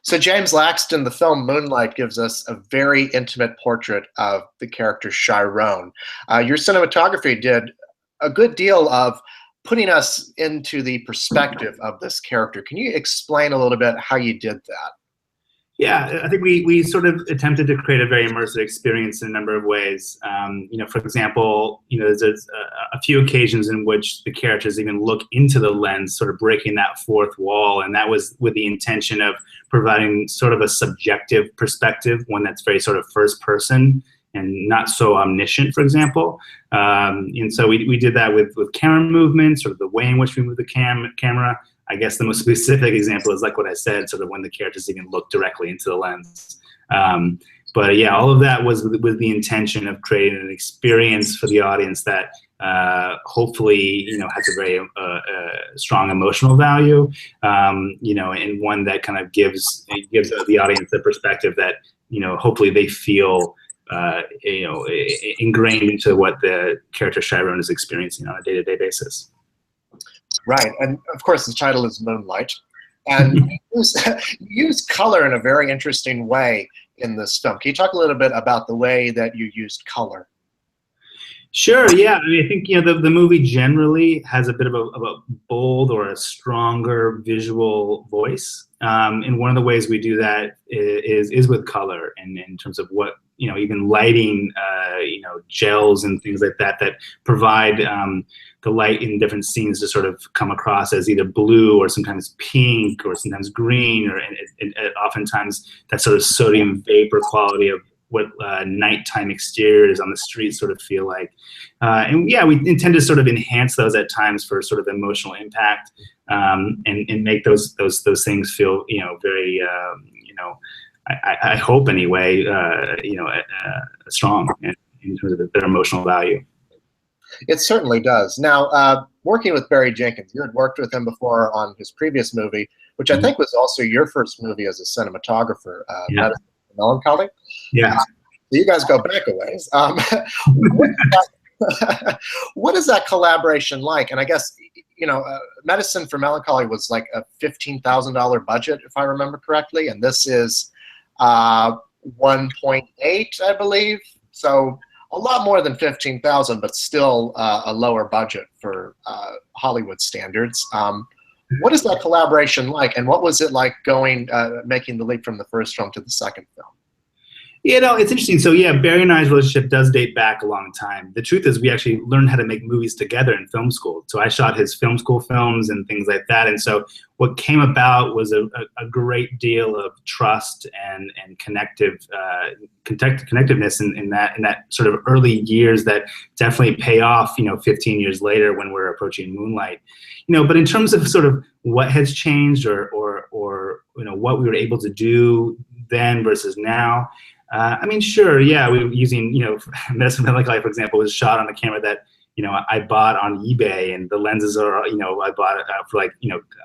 So James Laxton, the film Moonlight, gives us a very intimate portrait of the character Chiron. Your cinematography did a good deal of putting us into the perspective of this character. Can you explain a little bit how you did that? Yeah, I think we sort of attempted to create a very immersive experience in a number of ways. For example, there's a few occasions in which the characters even look into the lens, sort of breaking that fourth wall, and that was with the intention of providing sort of a subjective perspective, one that's very sort of first person and not so omniscient, for example. And so we did that with camera movement, sort of the way in which we move the camera. I guess the most specific example is like what I said, sort of when the characters even look directly into the lens. But yeah, all of that was with the intention of creating an experience for the audience that hopefully, has a very strong emotional value, and one that kind of gives the audience the perspective that, hopefully they feel, ingrained into what the character Chiron is experiencing on a day-to-day basis. Right, and of course the title is Moonlight, and you use color in a very interesting way in this film. Can you talk a little bit about the way that you used color? Sure, yeah. I mean, I think the movie generally has a bit of a bold or a stronger visual voice, and one of the ways we do that is with color, and in terms of what even lighting, gels and things like that provide the light in different scenes to sort of come across as either blue or sometimes pink or sometimes green, or and oftentimes that sort of sodium vapor quality of what nighttime exteriors on the street sort of feel like. And yeah, we intend to sort of enhance those at times for sort of emotional impact, and make those things feel, very, I hope anyway, strong in terms of their emotional value. It certainly does. Now, working with Barry Jenkins, you had worked with him before on his previous movie, which I think was also your first movie as a cinematographer, Medicine for Melancholy. Yeah. So you guys go back a ways. What is that collaboration like? And I guess, Medicine for Melancholy was like a $15,000 budget, if I remember correctly, and this is 1.8, I believe. So a lot more than 15,000, but still a lower budget for Hollywood standards. What is that collaboration like, and what was it like making the leap from the first film to the second film? It's interesting. So yeah, Barry and I's relationship does date back a long time. The truth is we actually learned how to make movies together in film school. So I shot his film school films and things like that. And so what came about was a great deal of trust and connectiveness in that sort of early years that definitely pay off, 15 years later when we're approaching Moonlight. But in terms of sort of what has changed or what we were able to do then versus now, I mean, sure, yeah, we were using, Medicine for Melancholy, for example, was shot on a camera that, I bought on eBay, and the lenses are, I bought it for like,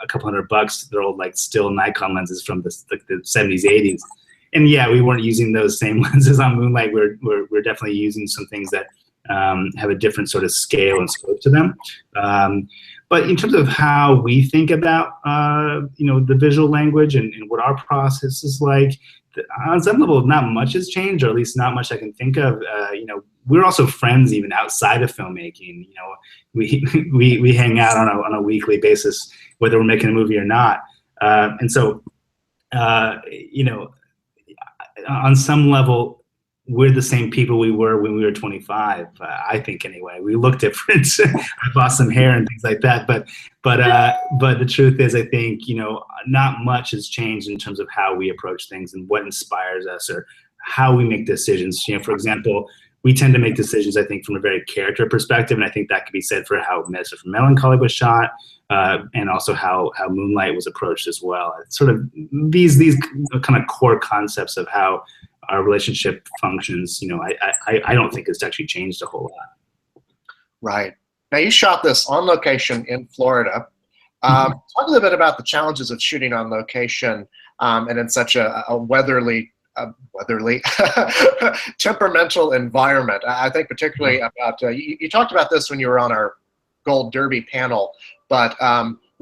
a couple $100. They're old, like, still Nikon lenses from the 70s, 80s. And yeah, we weren't using those same lenses on Moonlight. We're definitely using some things that have a different sort of scale and scope to them. But in terms of how we think about, the visual language and what our process is like, on some level, not much has changed, or at least not much I can think of. We're also friends even outside of filmmaking. We hang out on a weekly basis, whether we're making a movie or not. And so, on some level, we're the same people we were when we were 25. I think anyway. We look different. I lost some hair and things like that. But the truth is, I think not much has changed in terms of how we approach things and what inspires us or how we make decisions. For example, we tend to make decisions, I think, from a very character perspective, and I think that could be said for how Medicine for Melancholy was shot, and also how Moonlight was approached as well. It's sort of these kind of core concepts of how our relationship functions, I don't think it's actually changed a whole lot. Right. Now, you shot this on location in Florida. Talk a little bit about the challenges of shooting on location and in such a weatherly, temperamental environment. I think particularly about, you talked about this when you were on our Gold Derby panel, but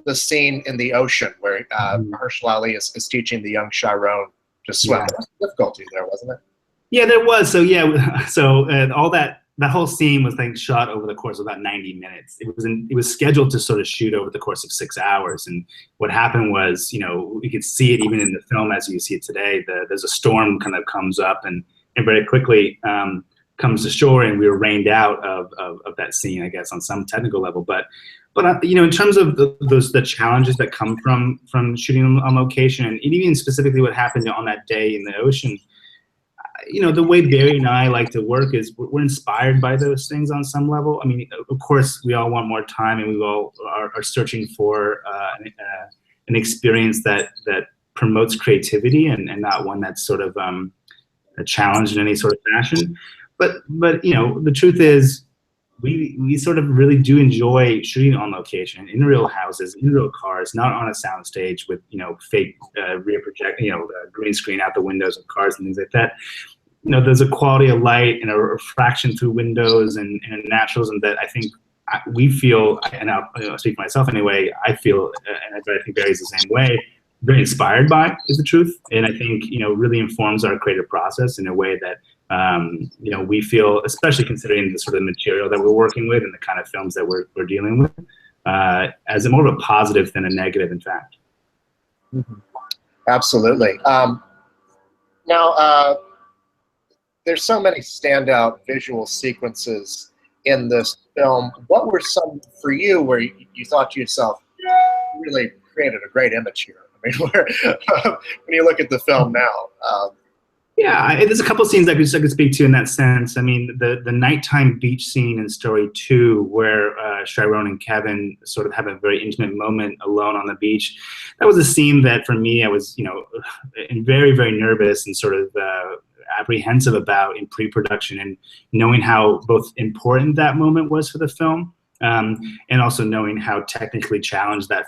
the scene in the ocean where Mahershala Ali is teaching the young Chiron to swim. Yeah. There was difficulty there, wasn't it? Yeah, there was. So yeah, so all that whole scene was like shot over the course of about 90 minutes. It was scheduled to sort of shoot over the course of 6 hours. And what happened was, you know, you could see it even in the film as you see it today. There's a storm kind of comes up and very quickly comes to shore, and we were rained out of that scene, I guess, on some technical level. But you know, in terms of the challenges that come from shooting on location, and even specifically what happened on that day in the ocean, you know, the way Barry and I like to work is we're inspired by those things on some level. I mean, of course, we all want more time, and we all are searching for an experience that promotes creativity and not one that's sort of a challenge in any sort of fashion. But you know, the truth is, we sort of really do enjoy shooting on location in real houses, in real cars, not on a sound stage with, you know, fake rear project, you know, green screen out the windows of cars and things like that. You know, there's a quality of light and a refraction through windows and naturals, and that I think we feel, and I'll speak for myself anyway, I feel, and I think Barry's the same way, very inspired by, is the truth. And I think, you know, really informs our creative process in a way that, you know, we feel, especially considering the sort of material that we're working with and the kind of films that we're dealing with, as more of a positive than a negative, in fact. Mm-hmm. Absolutely. Now, there's so many standout visual sequences in this film. What were some for you where you thought to yourself, really created a great image here? I mean, when you look at the film now. Yeah, there's a couple scenes I could speak to in that sense. I mean, the nighttime beach scene in story 2, where Chiron and Kevin sort of have a very intimate moment alone on the beach. That was a scene that, for me, I was, you know, very, very nervous and sort of apprehensive about in pre-production, and knowing how both important that moment was for the film, and also knowing how technically challenged that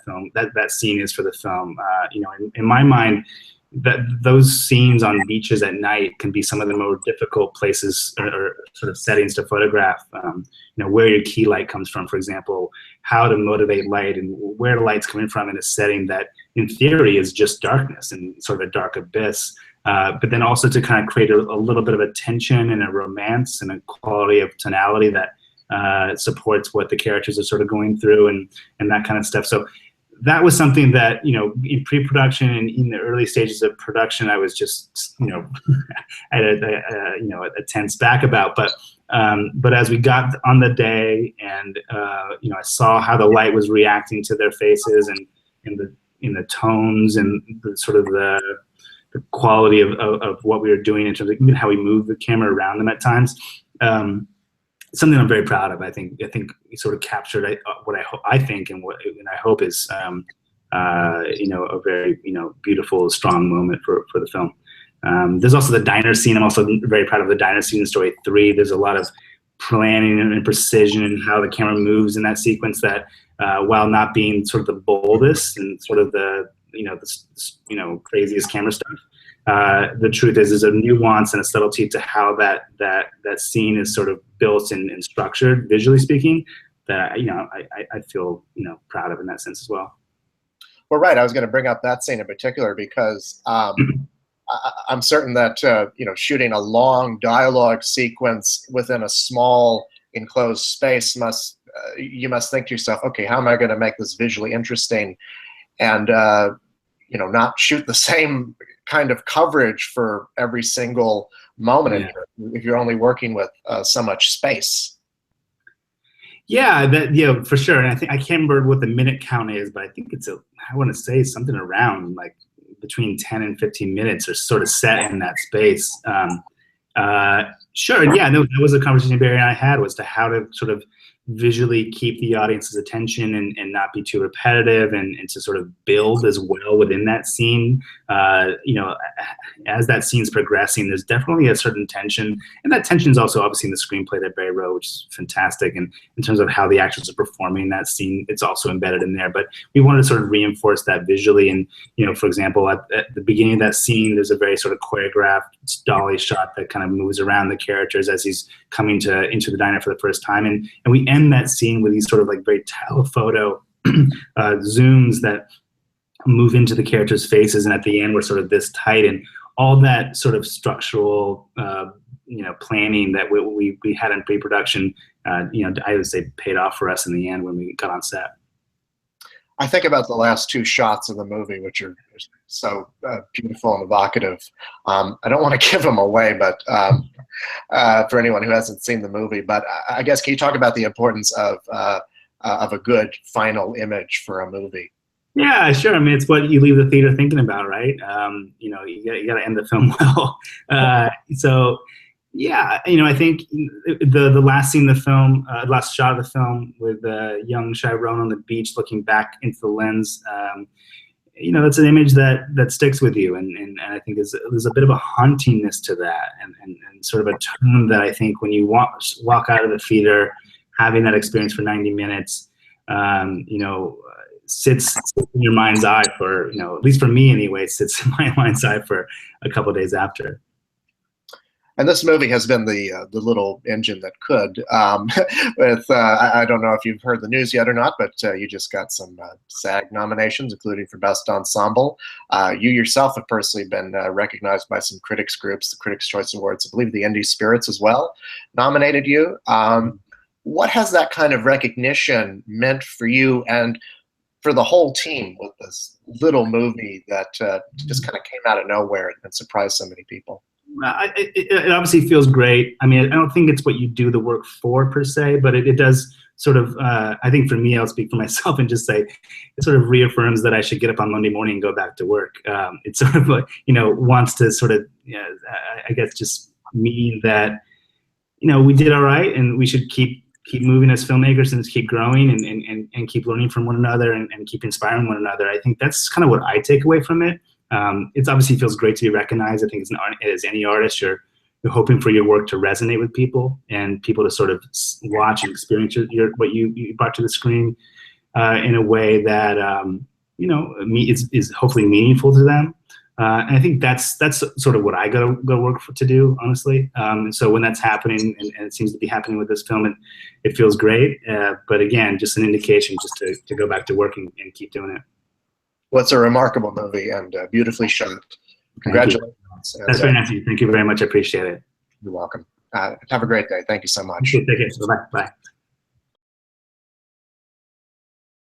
scene is for the film. You know, in my mind, that those scenes on beaches at night can be some of the more difficult places or sort of settings to photograph. You know, where your key light comes from, for example, how to motivate light, and where the light's coming from in a setting that, in theory, is just darkness and sort of a dark abyss. But then also to kind of create a little bit of a tension and a romance and a quality of tonality that supports what the characters are sort of going through and that kind of stuff. So that was something that, you know, in pre-production and in the early stages of production, I was just, you know, at a tense back about. But as we got on the day, and you know, I saw how the light was reacting to their faces, and in the tones and the sort of the quality of what we were doing in terms of even how we moved the camera around them at times. Something I'm very proud of. I think we sort of captured what I think and I hope is you know, a very, you know, beautiful, strong moment for the film. There's also the diner scene. I'm also very proud of the diner scene in story 3. There's a lot of planning and precision in how the camera moves in that sequence that, while not being sort of the boldest and sort of the, you know, craziest camera stuff, the truth is there's a nuance and a subtlety to how that scene is sort of built and structured, visually speaking, that, you know, I feel, you know, proud of in that sense as well. Well, right. I was going to bring up that scene in particular because I'm certain that you know, shooting a long dialogue sequence within a small enclosed space you must think to yourself, okay, how am I going to make this visually interesting, and you know, not shoot the same kind of coverage for every single moment if you're only working with so much space. Yeah, for sure. And I think, I can't remember what the minute count is, but I think it's I want to say something around like between 10 and 15 minutes are sort of set in that space. Sure. Yeah, that was a conversation Barry and I had, was to how to sort of visually keep the audience's attention and not be too repetitive, and to sort of build as well within that scene. You know, as that scene's progressing, there's definitely a certain tension, and that tension is also obviously in the screenplay that Barry wrote, which is fantastic. And in terms of how the actors are performing that scene, it's also embedded in there. But we wanted to sort of reinforce that visually. And, you know, for example, at the beginning of that scene, there's a very sort of choreographed dolly shot that kind of moves around the characters as he's coming into the diner for the first time, and we end that scene with these sort of like very telephoto zooms that move into the characters' faces, and at the end we're sort of this tight, and all that sort of structural planning that we had in pre-production, I would say paid off for us in the end when we got on set. I think about the last two shots of the movie, which are so beautiful and evocative. I don't want to give them away, but for anyone who hasn't seen the movie, but I guess, can you talk about the importance of a good final image for a movie? Yeah, sure. I mean, it's what you leave the theater thinking about, right? You got to end the film well. So, yeah, I think the last scene of the film, last shot of the film with young Chiron on the beach looking back into the lens, that's an image that sticks with you, and I think there's a bit of a hauntingness to that, and sort of a tone that I think when you walk out of the theater, having that experience for 90 minutes, sits in your mind's eye for, at least for me anyway, sits in my mind's eye for a couple of days after. And this movie has been the little engine that could. I don't know if you've heard the news yet or not, but you just got some SAG nominations, including for Best Ensemble. You yourself have personally been recognized by some critics groups, the Critics' Choice Awards. I believe the Indie Spirits as well nominated you. What has that kind of recognition meant for you and for the whole team with this little movie that just kind of came out of nowhere and surprised so many people? It obviously feels great. I mean, I don't think it's what you do the work for per se, but it does sort of, I think for me, I'll speak for myself and just say, it sort of reaffirms that I should get up on Monday morning and go back to work. It sort of like, wants to sort of, I guess just mean that, we did all right and we should keep moving as filmmakers and keep growing and keep learning from one another and keep inspiring one another. I think that's kind of what I take away from it. It obviously feels great to be recognized. I think as any artist, you're hoping for your work to resonate with people and people to sort of watch and experience what you brought to the screen in a way that is hopefully meaningful to them. And I think that's sort of what I go work to do, honestly. And so when that's happening, and it seems to be happening with this film, it feels great. But again, just an indication just to go back to work and keep doing it. Well, it's a remarkable movie and beautifully shot. Congratulations. That's very nice of you. Thank you very much. I appreciate it. You're welcome. Have a great day. Thank you so much. Take care. Bye. Bye.